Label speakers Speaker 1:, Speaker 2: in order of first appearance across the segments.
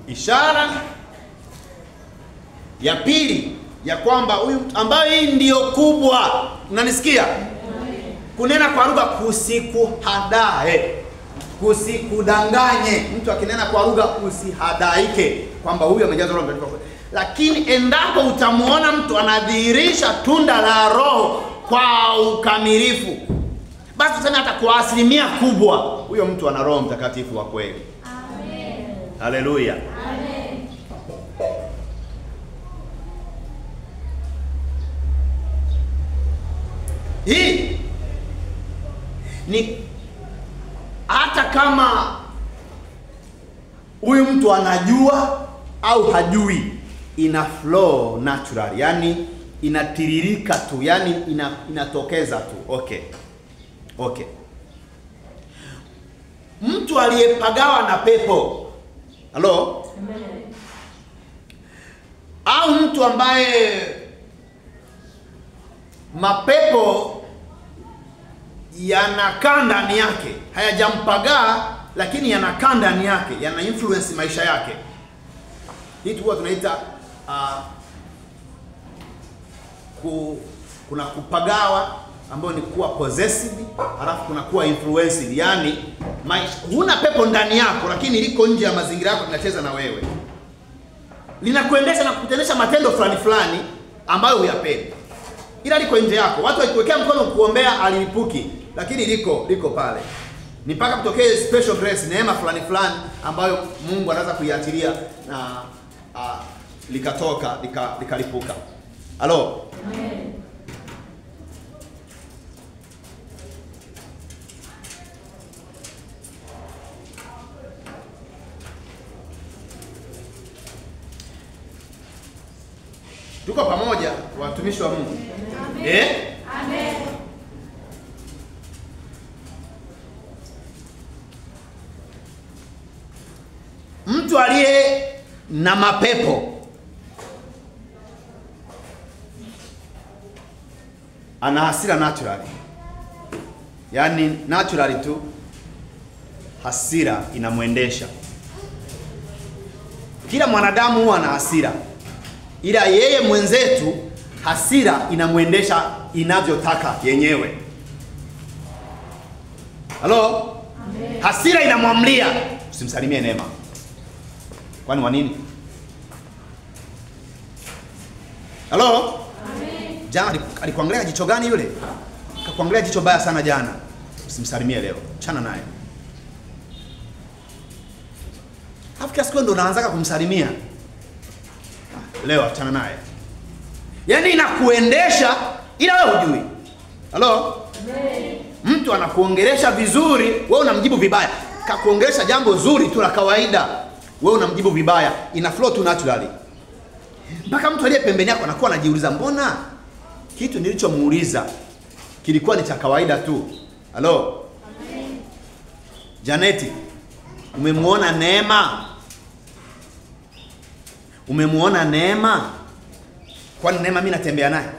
Speaker 1: Ishara ya pili ya kwamba huyu ambaye hii ndio kubwa, unanisikia? Kunena kwa lugha kusikuhadae, kusikudanganye. Mtu akinena kwa lugha usihadaike kwamba huyu amejazwa Roho Mtakatifu. Lakini endapo utamuona mtu anadhihirisha tunda la Roho kwa ukamilifu, basi tuseme hata kwa asilimia kubwa, huyo mtu ana Roho Mtakatifu wa kweli. Amen. Haleluya. Amen. Hii ni hata kama huyu mtu anajua au hajui, ina flow natural, yani inatiririka tu, yani inatokeza tu. Okay. Mtu aliyepagawa na pepo, halo? Amen. Au mtu ambaye mapepo yanakaa ndani yake, hayajampagaa lakini yanakaa ndani yake, yana influence maisha yake. Hii huwa tunaita kuna kupagawa ambayo ni kuwa possessive, halafu kuna kuwa influenced, yani huna pepo ndani yako lakini liko nje ya mazingira yako, linacheza na wewe, linakuendesha na kukutendesha matendo fulani ambayo huyapendi, ila liko nje yako. Watu wakiwekea mkono kuombea alilipuki, lakini liko pale. Ni mpaka kutokee special grace, neema fulani ambayo Mungu anaweza kuiachilia na likatoka likalipuka. Halo? Amen. Tuko pamoja watumishi wa Mungu? Amen. Amen. Mtu aliye na mapepo ana hasira naturally. Yani naturally tu hasira inamwendesha. Kila mwanadamu huwa ana hasira, ila yeye mwenzetu hasira inamwendesha inavyotaka yenyewe. Halo? Amen. Hasira inamwamlia usimsalimie Neema. Kwani wa nini? Halo? Amen. Jana alikuangalia jicho gani yule? Akakuangalia jicho baya sana jana. Usimsalimie leo. Chana naye. Hafikia siku ndo unaanza kumsalimia. Leo achana naye. Yaani inakuendesha ila wewe hujui. Halo? Amen. Mtu anakuongelesha vizuri, wewe unamjibu vibaya. Kakuongelesha jambo zuri tu la kawaida, wewe unamjibu vibaya. Ina flow tu naturally. Mpaka mtu aliye pembeni yako anakuwa anajiuliza, mbona kitu nilichomuuliza kilikuwa ni cha kawaida tu. Halo? Amen. Janeti, umemuona Neema? Umemuona Neema? Kwani Neema mimi natembea naye?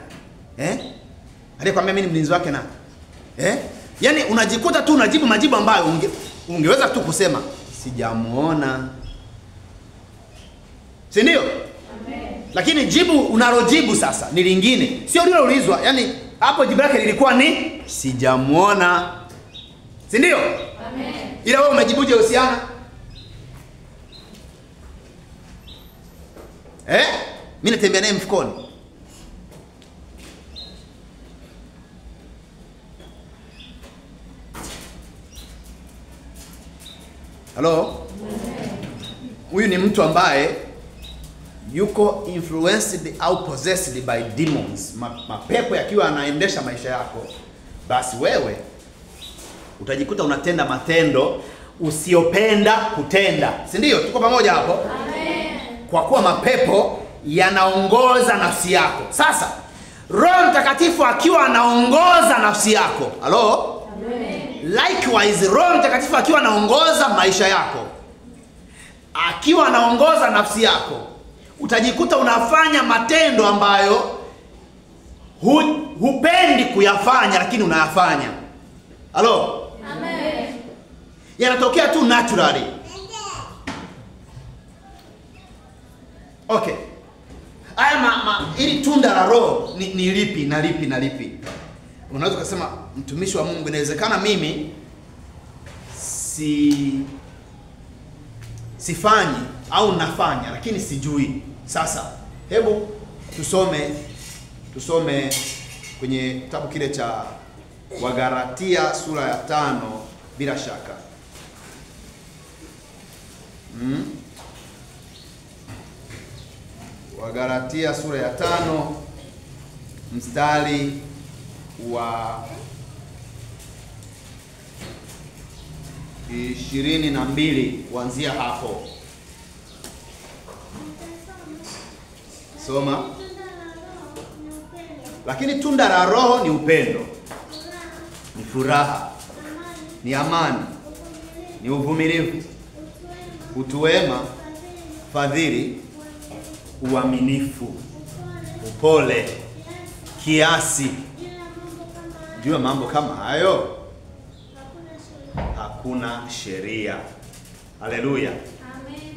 Speaker 1: Aliyekwambia mimi ni mlinzi wake na? Yaani unajikuta tu unajibu majibu ambayo ungeweza tu kusema sijamuona. Si ndio? Amen. Lakini jibu unalojibu sasa ni lingine. Sio lile ulizwa. Yaani hapo jibu lake lilikuwa ni sijamuona. Si ndio? Amen. Ila wewe umejibuje uhusiana? Mimi natembea naye mfukoni. Halo? Huyu ni mtu ambaye yuko influenced au possessed by demons. Mapepo yakiwa anaendesha maisha yako, basi wewe utajikuta unatenda matendo usiyopenda kutenda. Si ndio? Tuko pamoja hapo? Amen. Kwa kuwa mapepo yanaongoza nafsi yako. Sasa Roho Mtakatifu akiwa anaongoza nafsi yako. Halo? Amen. Likewise Roho Mtakatifu akiwa anaongoza maisha yako, akiwa anaongoza nafsi yako, utajikuta unafanya matendo ambayo hupendi kuyafanya lakini unayafanya. Halo? Amen. Yanatokea tu naturally. Okay. Ili tunda la Roho ni lipi na lipi na lipi? Unaweza kusema mtumishi wa Mungu, inawezekana mimi sifanyi au nafanya lakini sijui. Sasa hebu tusome kwenye kitabu kile cha Wagalatia sura ya 5 bila shaka. Wagalatia sura ya 5 mstari wa 22 kuanzia hapo. Soma. Lakini tunda la Roho ni upendo, ni furaha, ni amani, ni uvumilivu, utu wema, fadhili, uaminifu, upole, kiasi. Juu ya mambo kama hayo hakuna sheria. Haleluya.
Speaker 2: Amen.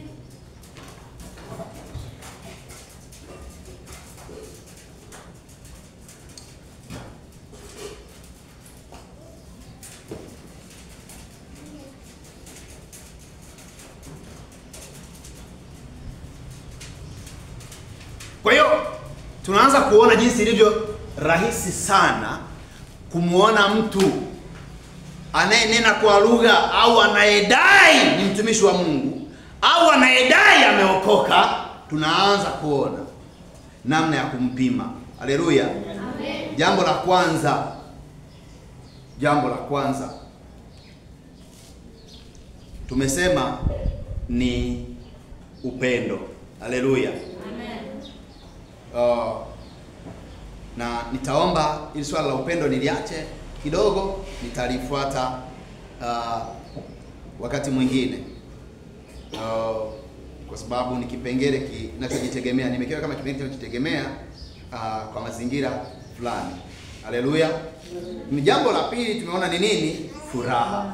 Speaker 1: Kwa hiyo tunaanza kuona jinsi ilivyo rahisi sana kumuona mtu anayenena kwa lugha au anayedai ni mtumishi wa Mungu au anayedai ameokoka. Tunaanza kuona namna ya kumpima. Haleluya.
Speaker 2: Amen.
Speaker 1: Jambo la kwanza tumesema ni upendo. Haleluya. Na nitaomba ili swala la upendo niliache kidogo, nitalifuata wakati mwingine, kwa sababu ni kipengele kinachojitegemea. Nimekiweka kama kipengele kinachojitegemea kwa mazingira fulani. Haleluya. Ni jambo la pili tumeona ni nini? Furaha.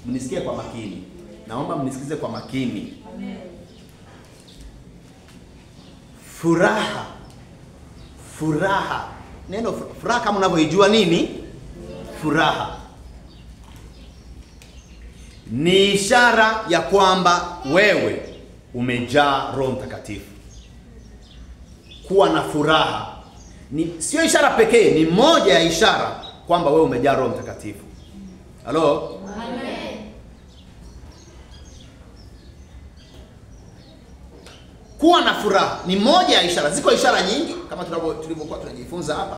Speaker 1: Mnisikie kwa makini. Naomba mnisikize kwa makini.
Speaker 2: Amen.
Speaker 1: Furaha. Neno furaha kama unavyoijua nini? Furaha ni ishara ya kwamba wewe umejaa Roho Mtakatifu. Kuwa na furaha sio ishara pekee, ni moja ya ishara kwamba wewe umejaa Roho Mtakatifu. Halo?
Speaker 2: Amen.
Speaker 1: Kuwa na furaha ni moja ya ishara. Ziko ishara nyingi kama tulivyokuwa tunajifunza hapa.